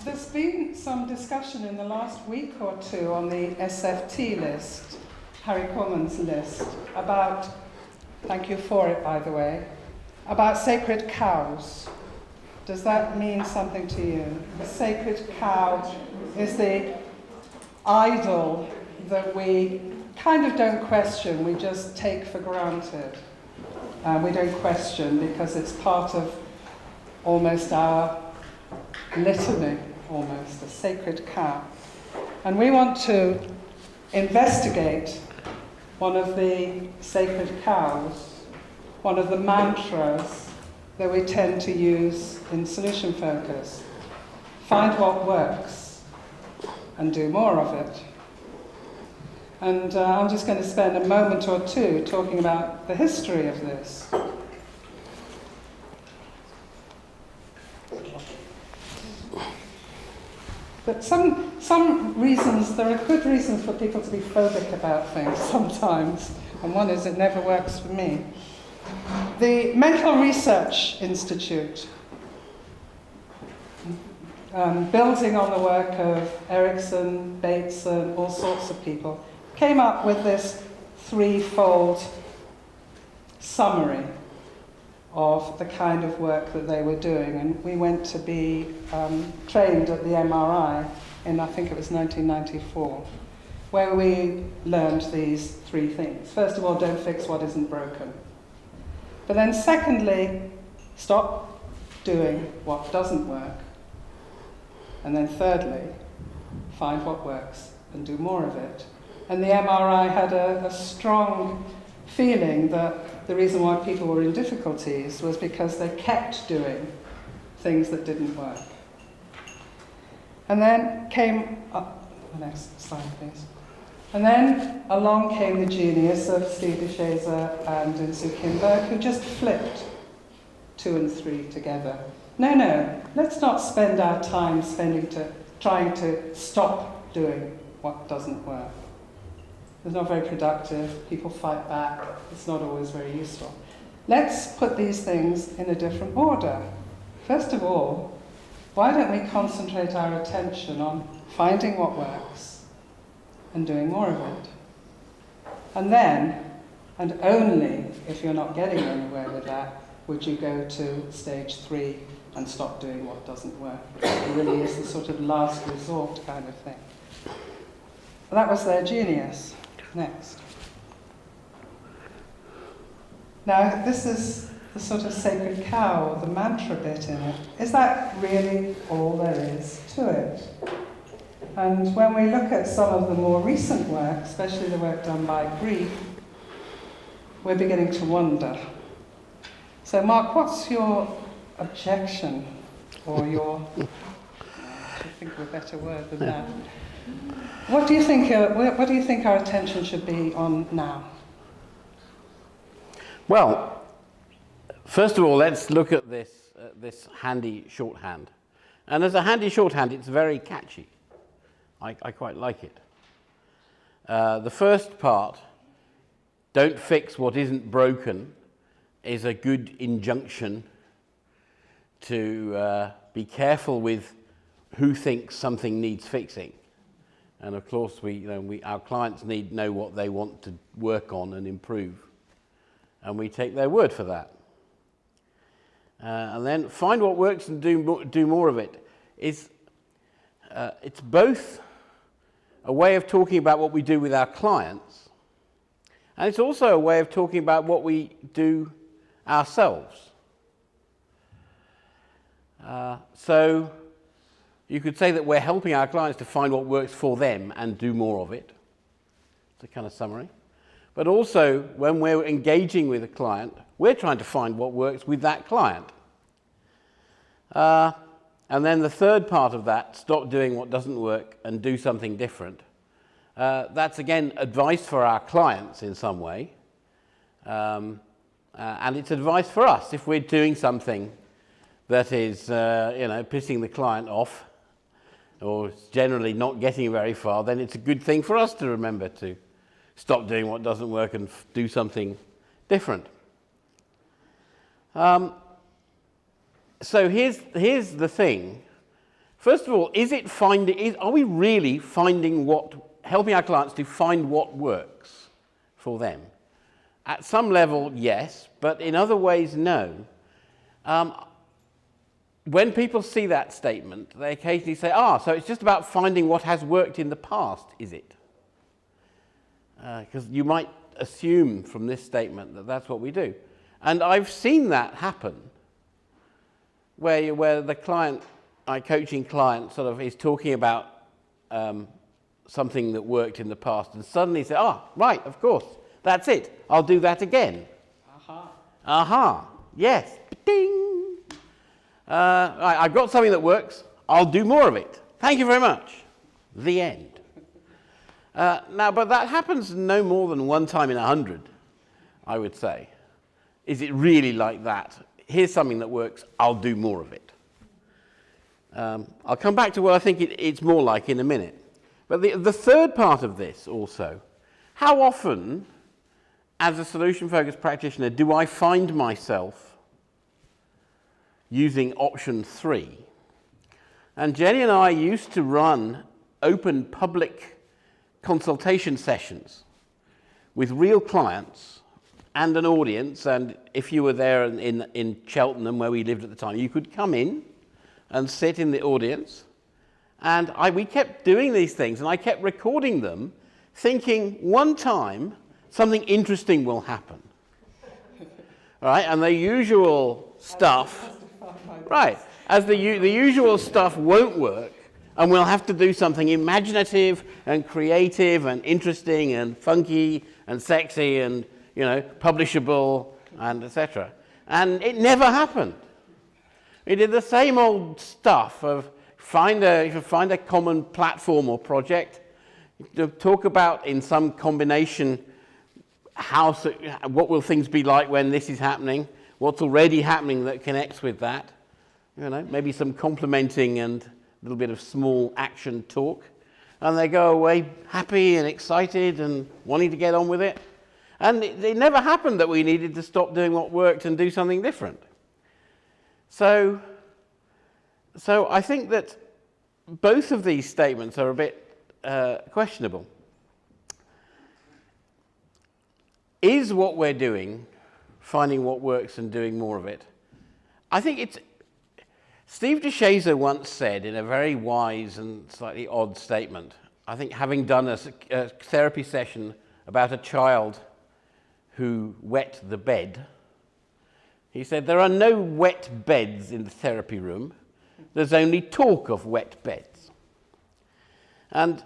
There's been some discussion in the last week or two on the SFT list, Harry Coleman's list, about, thank you for it by the way, about sacred cows. Does that mean something to you? The sacred cow is the idol that we kind of don't question, we just take for granted. We don't question because it's part of almost our litany, almost, a sacred cow. And we want to investigate one of the sacred cows, one of the mantras that we tend to use in solution focus. Find what works and do more of it. And I'm just going to spend a moment or two talking about the history of this. But some reasons, there are good reasons for people to be phobic about things sometimes, and one is it never works for me. The Mental Research Institute, building on the work of Erickson, Bateson, all sorts of people, came up with this threefold summary of the kind of work that they were doing. And we went to be trained at the MRI in, I think it was 1994, where we learned these three things. First of all, don't fix what isn't broken. But then secondly, stop doing what doesn't work. And then thirdly, find what works and do more of it. And the MRI had a strong feeling that the reason why people were in difficulties was because they kept doing things that didn't work. And then came up, the next slide please. And then along came the genius of Steve DeShazer and Insoo Kim Berg, who just flipped 2 and 3 together. No, let's not spend our time trying to stop doing what doesn't work. It's not very productive, people fight back, it's not always very useful. Let's put these things in a different order. First of all, why don't we concentrate our attention on finding what works and doing more of it? And then, and only if you're not getting anywhere with that, would you go to stage 3 and stop doing what doesn't work. It really is the sort of last resort kind of thing. That was their genius. Next. Now, this is the sort of sacred cow, the mantra bit in it. Is that really all there is to it? And when we look at some of the more recent work, especially the work done by Grief, we're beginning to wonder. So, Mark, what's your objection, or your, I should think of a better word than that. What do you think our attention should be on now? Well, first of all, let's look at this handy shorthand. And as a handy shorthand, it's very catchy. I quite like it. The first part, don't fix what isn't broken, is a good injunction to be careful with who thinks something needs fixing. And of course, our clients need to know what they want to work on and improve. And we take their word for that. And then find what works and do more of it. It's both a way of talking about what we do with our clients, and it's also a way of talking about what we do ourselves. So you could say that we're helping our clients to find what works for them and do more of it. It's a kind of summary. But also, when we're engaging with a client, we're trying to find what works with that client. And then the third part of that, stop doing what doesn't work and do something different. That's, again, advice for our clients in some way. And it's advice for us. If we're doing something that is, pissing the client off, or generally not getting very far, then it's a good thing for us to remember to stop doing what doesn't work and do something different. So here's the thing. First of all, are we really helping our clients to find what works for them? At some level, yes, but in other ways, no. When people see that statement, they occasionally say, so it's just about finding what has worked in the past, is it? Because you might assume from this statement that that's what we do. And I've seen that happen, where the client, my coaching client, sort of is talking about something that worked in the past, and suddenly say, right, of course, that's it. I'll do that again. Aha. Yes. Ding. I've got something that works. I'll do more of it. Thank you very much. The end. Now, but that happens no more than one time in 100, I would say. Is it really like that? Here's something that works. I'll do more of it. I'll come back to what I think it's more like in a minute. But the third part of this also, how often, as a solution-focused practitioner, do I find myself using option 3? And Jenny and I used to run open public consultation sessions with real clients and an audience, and if you were there in Cheltenham, where we lived at the time, you could come in and sit in the audience, and we kept doing these things, and I kept recording them, thinking one time something interesting will happen. Right, and the usual stuff, right, as the usual stuff won't work, and we'll have to do something imaginative and creative and interesting and funky and sexy and, publishable and etc. And it never happened. We did the same old stuff of find a common platform or project, talk about in some combination what will things be like when this is happening, what's already happening that connects with that, maybe some complementing and a little bit of small action talk, and they go away happy and excited and wanting to get on with it. And it never happened that we needed to stop doing what worked and do something different. So I think that both of these statements are a bit questionable. Is what we're doing finding what works and doing more of it? I think Steve DeShazer once said in a very wise and slightly odd statement, I think having done a therapy session about a child who wet the bed, he said, there are no wet beds in the therapy room, there's only talk of wet beds. And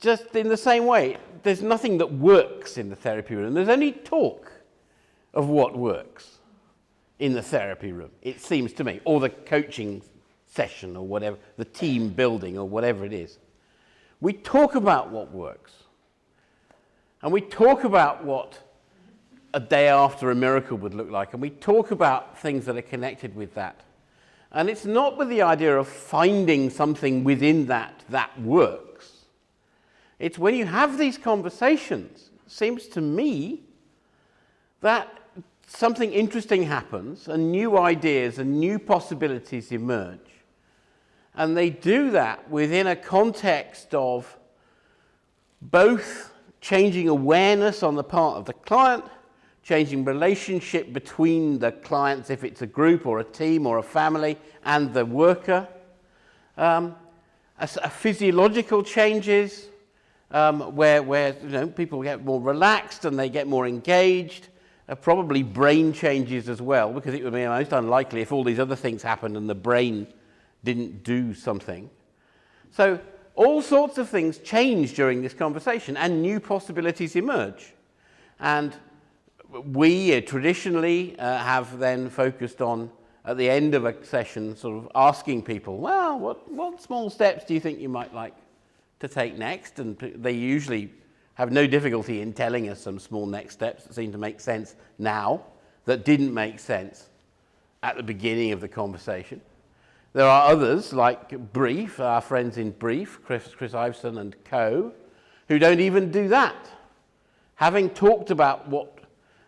just in the same way, there's nothing that works in the therapy room, there's only talk of what works in the therapy room, it seems to me, or the coaching session or whatever, the team building or whatever it is. We talk about what works. And we talk about what a day after a miracle would look like. And we talk about things that are connected with that. And it's not with the idea of finding something within that works. It's when you have these conversations, it seems to me that something interesting happens and new ideas and new possibilities emerge. And they do that within a context of both changing awareness on the part of the client, changing relationship between the clients, if it's a group or a team or a family, and the worker, physiological changes where people get more relaxed and they get more engaged, probably brain changes as well, because it would be most unlikely if all these other things happened and the brain didn't do something. So all sorts of things change during this conversation and new possibilities emerge. And we traditionally have then focused on, at the end of a session, sort of asking people, well, what small steps do you think you might like to take next? And they usually have no difficulty in telling us some small next steps that seem to make sense now, that didn't make sense at the beginning of the conversation. There are others, like Brief, our friends in Brief, Chris Iveson and co., who don't even do that. Having talked about what...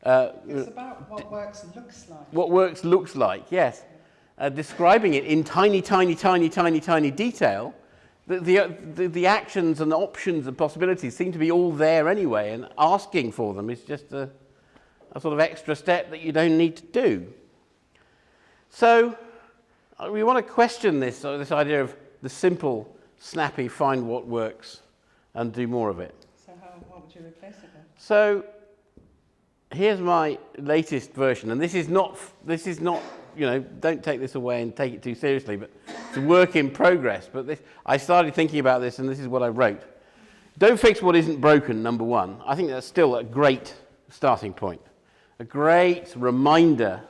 it's about what works looks like. What works looks like, yes. describing it in tiny, tiny, tiny, tiny, tiny detail, the actions and options and possibilities seem to be all there anyway, and asking for them is just a sort of extra step that you don't need to do. So we want to question this idea of the simple, snappy, find what works and do more of it. So what would you replace it with? So here's my latest version, and this is not, don't take this away and take it too seriously, but it's a work in progress. But I started thinking about this, and this is what I wrote. Don't fix what isn't broken, number one. I think that's still a great starting point. A great reminder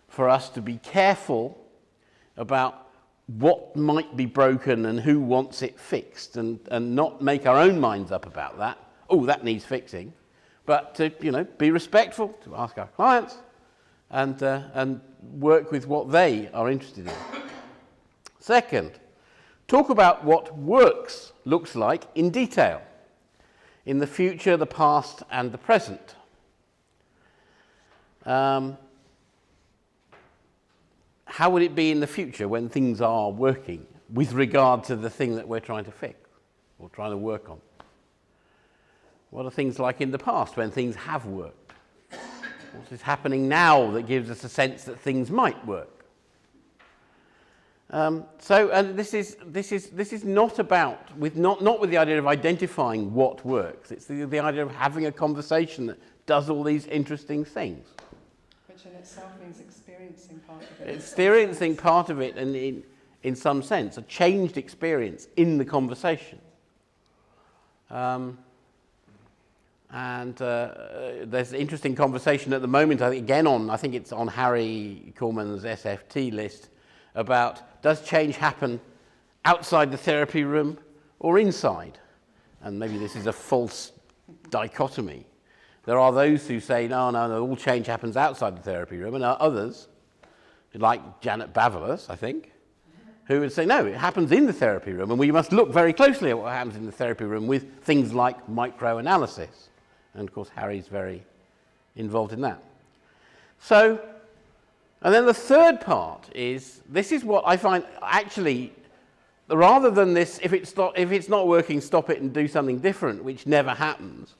for us to be careful about what might be broken and who wants it fixed, and not make our own minds up about that. Oh, that needs fixing. But to be respectful, to ask our clients, and work with what they are interested in. Second, talk about what works looks like in detail, in the future, the past, and the present. How would it be in the future when things are working with regard to the thing that we're trying to fix or trying to work on? What are things like in the past when things have worked? What is happening now that gives us a sense that things might work? And this is not about not with the idea of identifying what works. It's the idea of having a conversation that does all these interesting things. Which in itself means experiencing part of it. Experiencing part of it, and in some sense, a changed experience in the conversation. There's an interesting conversation at the moment, I think it's on Harry Corman's SFT list, about does change happen outside the therapy room or inside? And maybe this is a false dichotomy. There are those who say, no, all change happens outside the therapy room, and there are others, like Janet Bavelas, I think, who would say, no, it happens in the therapy room, and we must look very closely at what happens in the therapy room with things like microanalysis. And of course, Harry's very involved in that. So, and then the third part is, this is what I find actually, rather than this, if it's not working, stop it and do something different, which never happens.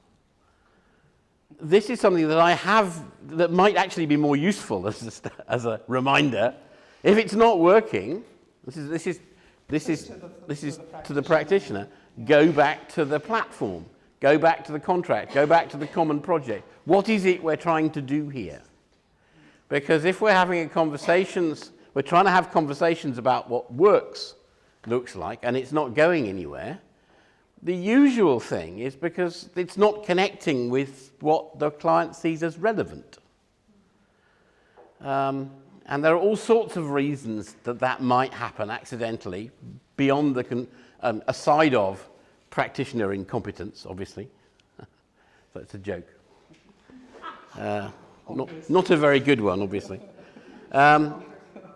This is something that I have that might actually be more useful as a reminder. If it's not working, this is to the practitioner. Go back to the platform. Go back to the contract. Go back to the common project. What is it we're trying to do here? Because if we're having we're trying to have conversations about what works looks like, and it's not going anywhere, the usual thing is because it's not connecting with what the client sees as relevant. And there are all sorts of reasons that might happen accidentally, beyond aside of practitioner incompetence, obviously. So it's a joke. Not a very good one, obviously.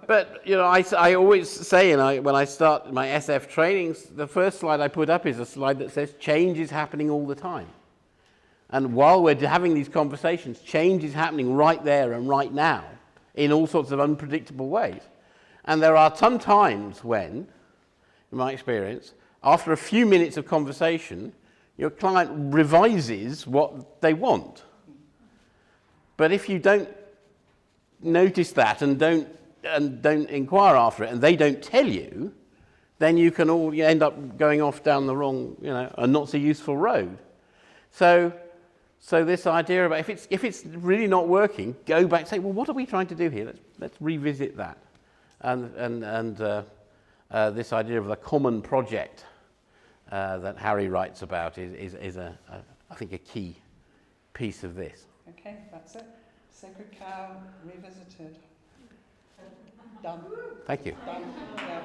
But, I always say, when I start my SF trainings, the first slide I put up is a slide that says change is happening all the time. And while we're having these conversations, change is happening right there and right now in all sorts of unpredictable ways. And there are some times when, in my experience, after a few minutes of conversation, your client revises what they want. But if you don't notice that and don't inquire after it, and they don't tell you, then you end up going off down the wrong, a not so useful road. So this idea about if it's really not working, go back and say, well, what are we trying to do here? Let's revisit that. And this idea of the common project that Harry writes about is I think a key piece of this. Okay, that's it. Sacred Cow revisited. Done. Thank you. Done. Yeah.